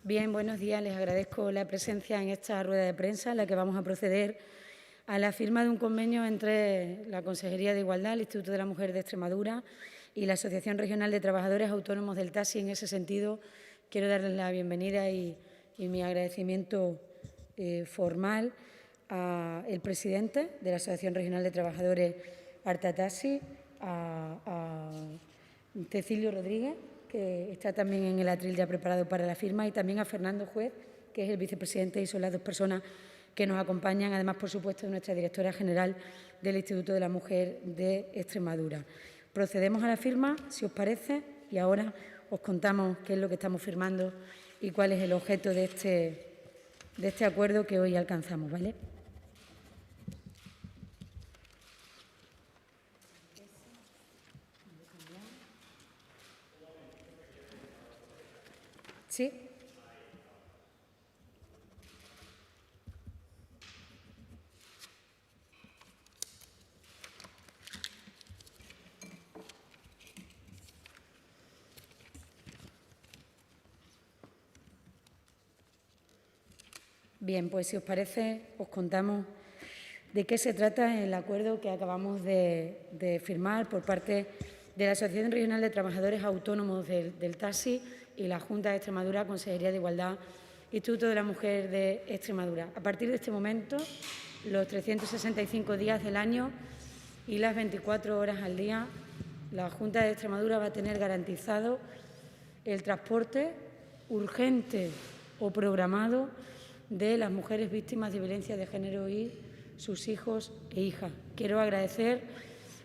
Bien, buenos días. Les agradezco la presencia en esta rueda de prensa en la que vamos a proceder a la firma de un convenio entre la Consejería de Igualdad, el Instituto de la Mujer de Extremadura y la Asociación Regional de Trabajadores Autónomos del Taxi. En ese sentido, quiero darles la bienvenida y mi agradecimiento formal al presidente de la Asociación Regional de Trabajadores Arta Taxi, a Cecilio Rodríguez, que está también en el atril ya preparado para la firma, y también a Fernando Juez, que es el vicepresidente, y son las dos personas que nos acompañan, además, por supuesto, de nuestra directora general del Instituto de la Mujer de Extremadura. Procedemos a la firma, si os parece, y ahora os contamos qué es lo que estamos firmando y cuál es el objeto de este acuerdo que hoy alcanzamos, ¿vale? ¿Sí? Bien, pues si os parece, os contamos de qué se trata el acuerdo que acabamos de firmar por parte de la Asociación Regional de Trabajadores Autónomos del Taxi y la Junta de Extremadura, Consejería de Igualdad, Instituto de la Mujer de Extremadura. A partir de este momento, los 365 días del año y las 24 horas al día, la Junta de Extremadura va a tener garantizado el transporte urgente o programado de las mujeres víctimas de violencia de género y sus hijos e hijas. Quiero agradecer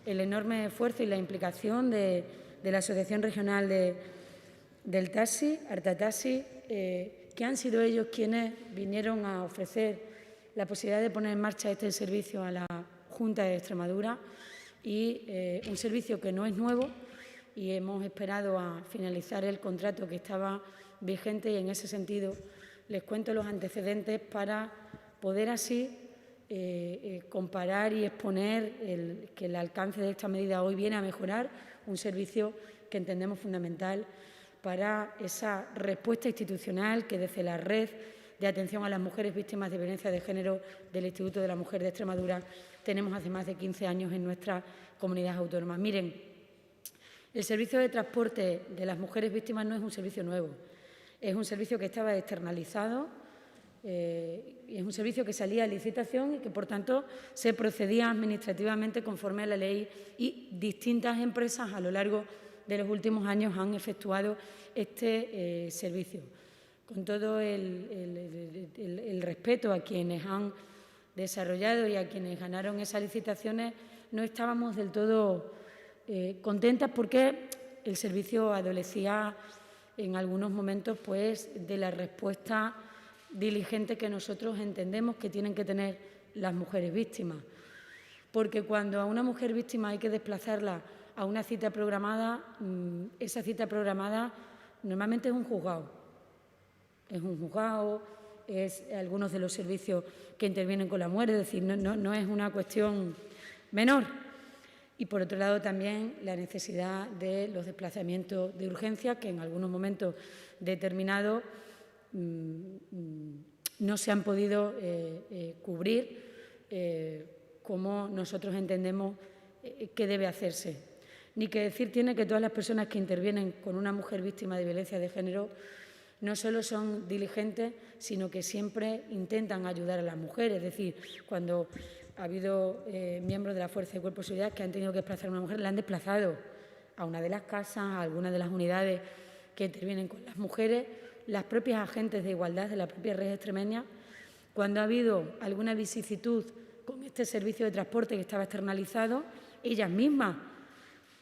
el enorme esfuerzo y la implicación de la Asociación Regional del Taxi, Arta Taxi, que han sido ellos quienes vinieron a ofrecer la posibilidad de poner en marcha este servicio a la Junta de Extremadura, y un servicio que no es nuevo, y hemos esperado a finalizar el contrato que estaba vigente, y en ese sentido les cuento los antecedentes para poder así comparar y exponer que el alcance de esta medida hoy viene a mejorar un servicio que entendemos fundamental para esa respuesta institucional que desde la Red de Atención a las Mujeres Víctimas de Violencia de Género del Instituto de la Mujer de Extremadura tenemos hace más de 15 años en nuestra comunidad autónoma. Miren, el servicio de transporte de las mujeres víctimas no es un servicio nuevo. Es un servicio que estaba externalizado, y es un servicio que salía a licitación y que, por tanto, se procedía administrativamente conforme a la ley, y distintas empresas a lo largo de los últimos años han efectuado este servicio. Con todo el respeto a quienes han desarrollado y a quienes ganaron esas licitaciones, no estábamos del todo contentas porque el servicio adolecía en algunos momentos pues de la respuesta diligente que nosotros entendemos que tienen que tener las mujeres víctimas. Porque cuando a una mujer víctima hay que desplazarla a una cita programada, esa cita programada normalmente es un juzgado. Es un juzgado, es algunos de los servicios que intervienen con la mujer, es decir, no es una cuestión menor. Y, por otro lado, también la necesidad de los desplazamientos de urgencia, que en algunos momentos determinados no se han podido cubrir como nosotros entendemos que debe hacerse. Ni que decir tiene que todas las personas que intervienen con una mujer víctima de violencia de género no solo son diligentes, sino que siempre intentan ayudar a las mujeres. Es decir, cuando ha habido miembros de la Fuerza de Cuerpo de Seguridad que han tenido que desplazar a una mujer, la han desplazado a una de las casas, a alguna de las unidades que intervienen con las mujeres, las propias agentes de igualdad de la propia red extremeña. Cuando ha habido alguna vicisitud con este servicio de transporte que estaba externalizado, ellas mismas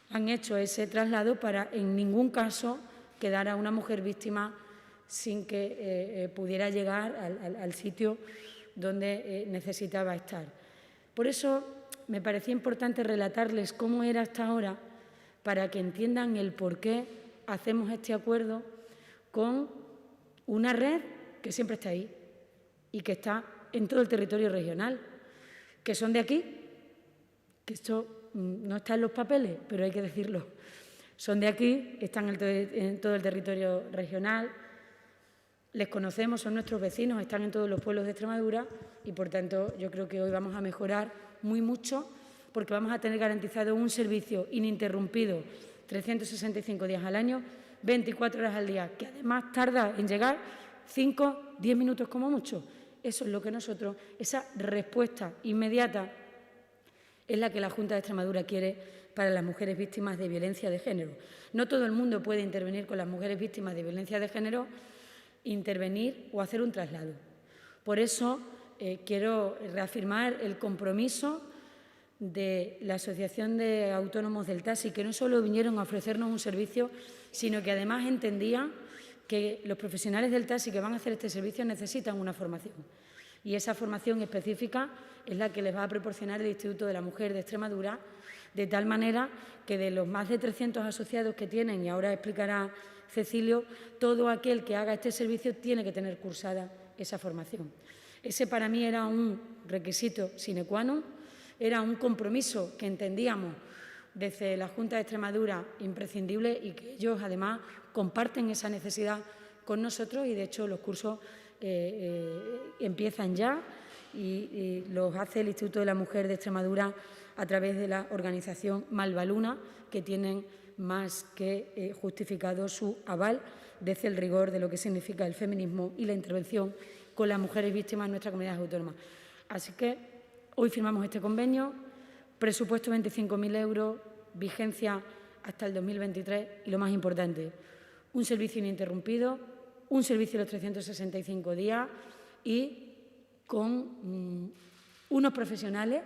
han hecho ese traslado para en ningún caso quedar a una mujer víctima sin que pudiera llegar al sitio donde necesitaba estar. Por eso me parecía importante relatarles cómo era hasta ahora, para que entiendan el por qué hacemos este acuerdo con una red que siempre está ahí y que está en todo el territorio regional, que son de aquí, que esto no está en los papeles, pero hay que decirlo. Son de aquí, están en todo el territorio regional, Les conocemos, son nuestros vecinos, están en todos los pueblos de Extremadura y, por tanto, yo creo que hoy vamos a mejorar mucho porque vamos a tener garantizado un servicio ininterrumpido 365 días al año, 24 horas al día, que además tarda en llegar 5, 10 minutos como mucho. Eso es lo que nosotros, esa respuesta inmediata es la que la Junta de Extremadura quiere para las mujeres víctimas de violencia de género. No todo el mundo puede intervenir con las mujeres víctimas de violencia de género, intervenir o hacer un traslado. Por eso quiero reafirmar el compromiso de la Asociación de Autónomos del Taxi, que no solo vinieron a ofrecernos un servicio, sino que además entendían que los profesionales del taxi que van a hacer este servicio necesitan una formación. Y esa formación específica es la que les va a proporcionar el Instituto de la Mujer de Extremadura, de tal manera que de los más de 300 asociados que tienen, y ahora explicará Cecilio, todo aquel que haga este servicio tiene que tener cursada esa formación. Ese para mí era un requisito sine qua non, era un compromiso que entendíamos desde la Junta de Extremadura imprescindible y que ellos además comparten esa necesidad con nosotros y de hecho los cursos empiezan ya y los hace el Instituto de la Mujer de Extremadura a través de la organización Malvaluna, que tienen más que justificado su aval desde el rigor de lo que significa el feminismo y la intervención con las mujeres víctimas en nuestra comunidad autónoma. Así que hoy firmamos este convenio, presupuesto 25.000 euros, vigencia hasta el 2023 y, lo más importante, un servicio ininterrumpido, un servicio de los 365 días y con unos profesionales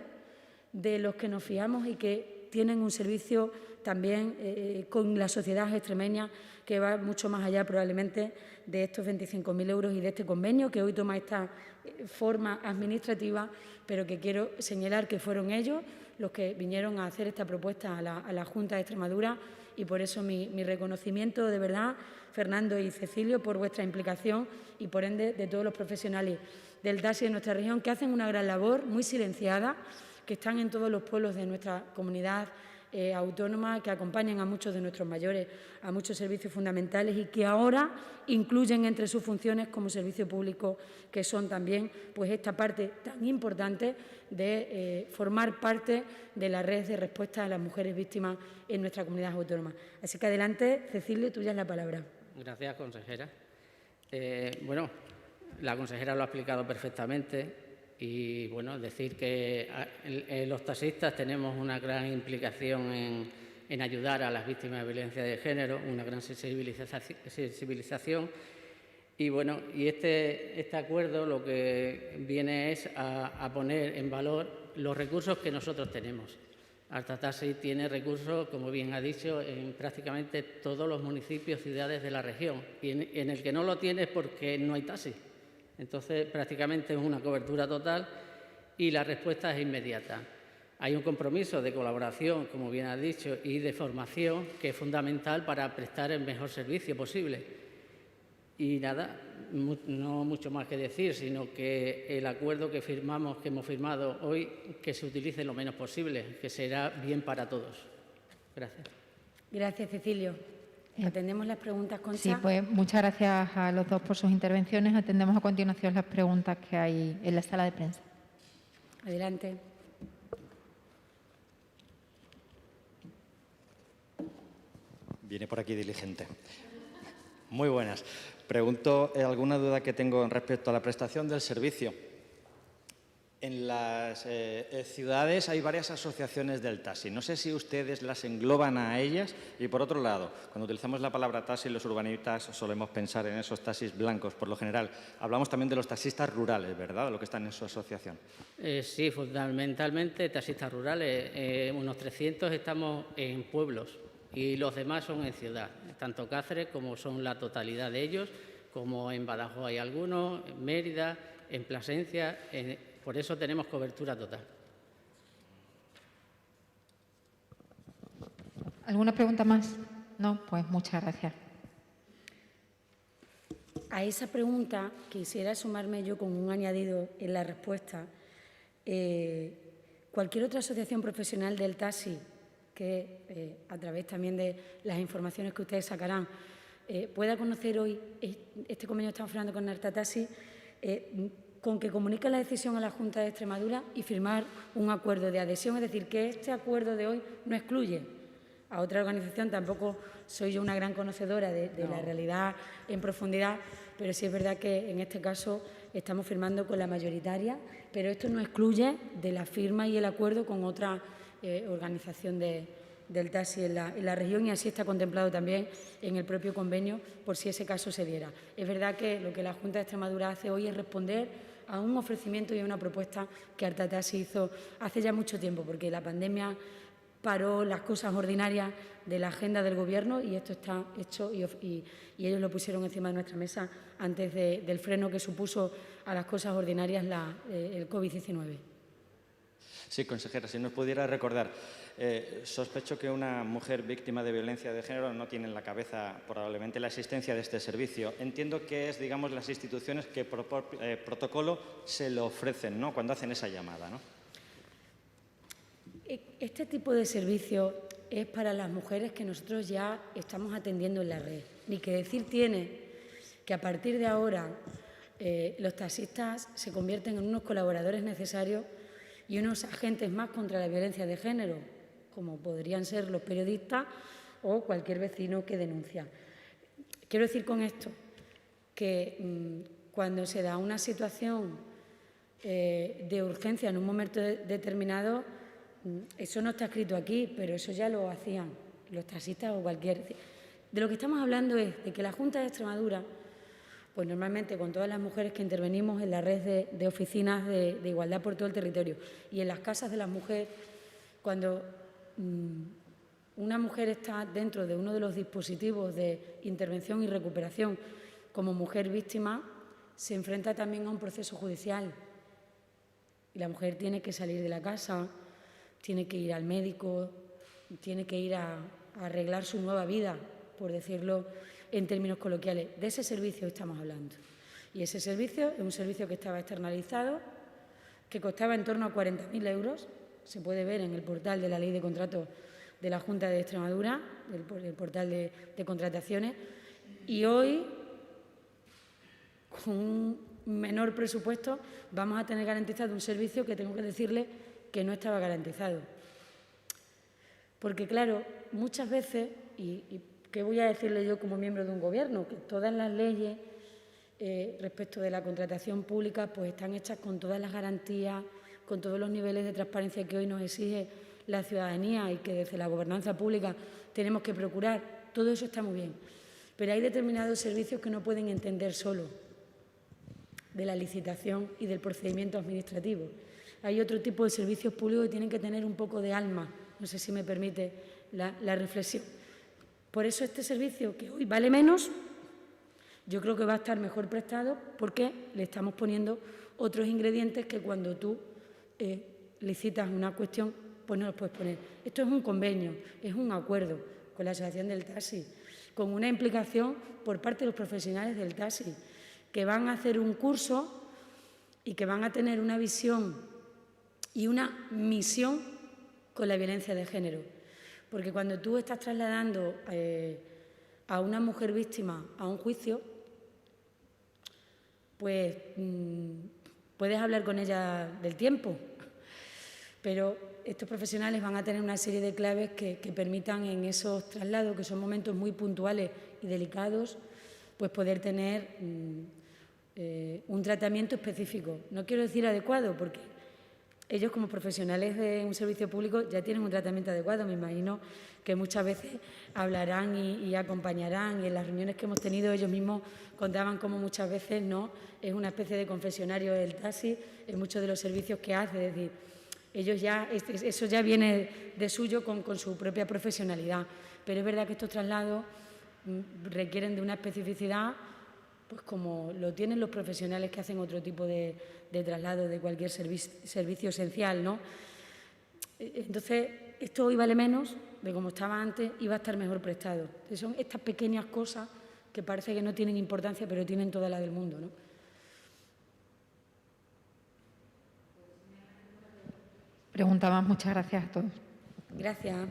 de los que nos fiamos y que tienen un servicio también con la sociedad extremeña que va mucho más allá probablemente de estos 25.000 euros y de este convenio que hoy toma esta forma administrativa, pero que quiero señalar que fueron ellos los que vinieron a hacer esta propuesta a la Junta de Extremadura y por eso mi reconocimiento de verdad, Fernando y Cecilio, por vuestra implicación y por ende de todos los profesionales del taxi de nuestra región que hacen una gran labor, muy silenciada, que están en todos los pueblos de nuestra comunidad autónoma, que acompañan a muchos de nuestros mayores a muchos servicios fundamentales y que ahora incluyen entre sus funciones como servicio público, que son también pues esta parte tan importante de formar parte de la red de respuesta a las mujeres víctimas en nuestra comunidad autónoma. Así que adelante, Cecilio, tuya es la palabra. Gracias, consejera. Bueno, la consejera lo ha explicado perfectamente. Y, bueno, decir que los taxistas tenemos una gran implicación en ayudar a las víctimas de violencia de género, una gran sensibilización. Y, bueno, y este acuerdo lo que viene es a poner en valor los recursos que nosotros tenemos. Alta Taxi tiene recursos, como bien ha dicho, en prácticamente todos los municipios, ciudades de la región. Y en el que no lo tiene es porque no hay taxi. Entonces, prácticamente es una cobertura total y la respuesta es inmediata. Hay un compromiso de colaboración, como bien has dicho, y de formación que es fundamental para prestar el mejor servicio posible. Y nada, no mucho más que decir, sino que el acuerdo que hemos firmado hoy, que se utilice lo menos posible, que será bien para todos. Gracias. Gracias, Cecilio. ¿Atendemos las preguntas, Concha? Sí, pues muchas gracias a los dos por sus intervenciones. Atendemos a continuación las preguntas que hay en la sala de prensa. Adelante. Viene por aquí diligente. Muy buenas. Pregunto alguna duda que tengo respecto a la prestación del servicio. En las ciudades hay varias asociaciones del taxi. No sé si ustedes las engloban a ellas. Y, por otro lado, cuando utilizamos la palabra taxi, los urbanitas solemos pensar en esos taxis blancos, por lo general. Hablamos también de los taxistas rurales, ¿verdad?, de lo que están en su asociación. Sí, fundamentalmente taxistas rurales. Unos 300 estamos en pueblos y los demás son en ciudad. Tanto Cáceres, como son la totalidad de ellos, como en Badajoz hay algunos, en Mérida, en Plasencia. Por eso tenemos cobertura total. ¿Alguna pregunta más? No, pues muchas gracias. A esa pregunta quisiera sumarme yo con un añadido en la respuesta. Cualquier otra asociación profesional del taxi que, a través también de las informaciones que ustedes sacarán, pueda conocer hoy este convenio que estamos firmando con Narta Taxi, con que comunique la decisión a la Junta de Extremadura y firmar un acuerdo de adhesión. Es decir, que este acuerdo de hoy no excluye a otra organización. Tampoco soy yo una gran conocedora de la realidad en profundidad, pero sí es verdad que en este caso estamos firmando con la mayoritaria, pero esto no excluye de la firma y el acuerdo con otra organización del taxi en la región, y así está contemplado también en el propio convenio por si ese caso se diera. Es verdad que lo que la Junta de Extremadura hace hoy es responder a un ofrecimiento y a una propuesta que Narta Taxi hizo hace ya mucho tiempo, porque la pandemia paró las cosas ordinarias de la agenda del Gobierno y esto está hecho y ellos lo pusieron encima de nuestra mesa antes del freno que supuso a las cosas ordinarias el COVID-19. Sí, consejera, si nos pudiera recordar, sospecho que una mujer víctima de violencia de género no tiene en la cabeza probablemente la existencia de este servicio. Entiendo que es, digamos, las instituciones que por protocolo se lo ofrecen, ¿no?, cuando hacen esa llamada, ¿no? Este tipo de servicio es para las mujeres que nosotros ya estamos atendiendo en la red. Ni que decir tiene que a partir de ahora los taxistas se convierten en unos colaboradores necesarios y unos agentes más contra la violencia de género, como podrían ser los periodistas o cualquier vecino que denuncia. Quiero decir con esto que cuando se da una situación de urgencia en un momento determinado, eso no está escrito aquí, pero eso ya lo hacían los taxistas o cualquier. De lo que estamos hablando es de que la Junta de Extremadura, pues normalmente con todas las mujeres que intervenimos en la red de oficinas de igualdad por todo el territorio y en las casas de las mujeres, cuando una mujer está dentro de uno de los dispositivos de intervención y recuperación como mujer víctima, se enfrenta también a un proceso judicial. Y la mujer tiene que salir de la casa, tiene que ir al médico, tiene que ir a arreglar su nueva vida, por decirlo en términos coloquiales. De ese servicio estamos hablando. Y ese servicio es un servicio que estaba externalizado, que costaba en torno a 40.000 euros. Se puede ver en el portal de la Ley de Contratos de la Junta de Extremadura, el portal de contrataciones. Y hoy, con un menor presupuesto, vamos a tener garantizado un servicio que tengo que decirle que no estaba garantizado. Porque, claro, muchas veces, y ¿qué voy a decirle yo como miembro de un Gobierno? Que todas las leyes respecto de la contratación pública pues están hechas con todas las garantías, con todos los niveles de transparencia que hoy nos exige la ciudadanía y que desde la gobernanza pública tenemos que procurar. Todo eso está muy bien. Pero hay determinados servicios que no pueden entender solo de la licitación y del procedimiento administrativo. Hay otro tipo de servicios públicos que tienen que tener un poco de alma. No sé si me permite la reflexión. Por eso este servicio, que hoy vale menos, yo creo que va a estar mejor prestado porque le estamos poniendo otros ingredientes que cuando tú licitas una cuestión, pues no los puedes poner. Esto es un convenio, es un acuerdo con la Asociación del Taxi, con una implicación por parte de los profesionales del taxi, que van a hacer un curso y que van a tener una visión y una misión con la violencia de género. Porque cuando tú estás trasladando a una mujer víctima a un juicio, pues puedes hablar con ella del tiempo, pero estos profesionales van a tener una serie de claves que permitan en esos traslados, que son momentos muy puntuales y delicados, pues poder tener un tratamiento específico. No quiero decir adecuado, porque ellos como profesionales de un servicio público ya tienen un tratamiento adecuado. Me imagino que muchas veces hablarán y acompañarán, y en las reuniones que hemos tenido ellos mismos contaban cómo muchas veces no es una especie de confesionario del taxi en muchos de los servicios que hace. Es decir, ellos ya, eso ya viene de suyo con su propia profesionalidad. Pero es verdad que estos traslados requieren de una especificidad, pues como lo tienen los profesionales que hacen otro tipo de traslado de cualquier servicio esencial, ¿no? Entonces, esto hoy vale menos de como estaba antes y va a estar mejor prestado. Entonces, son estas pequeñas cosas que parece que no tienen importancia, pero tienen toda la del mundo, ¿no? Pregunta más. Muchas gracias a todos. Gracias.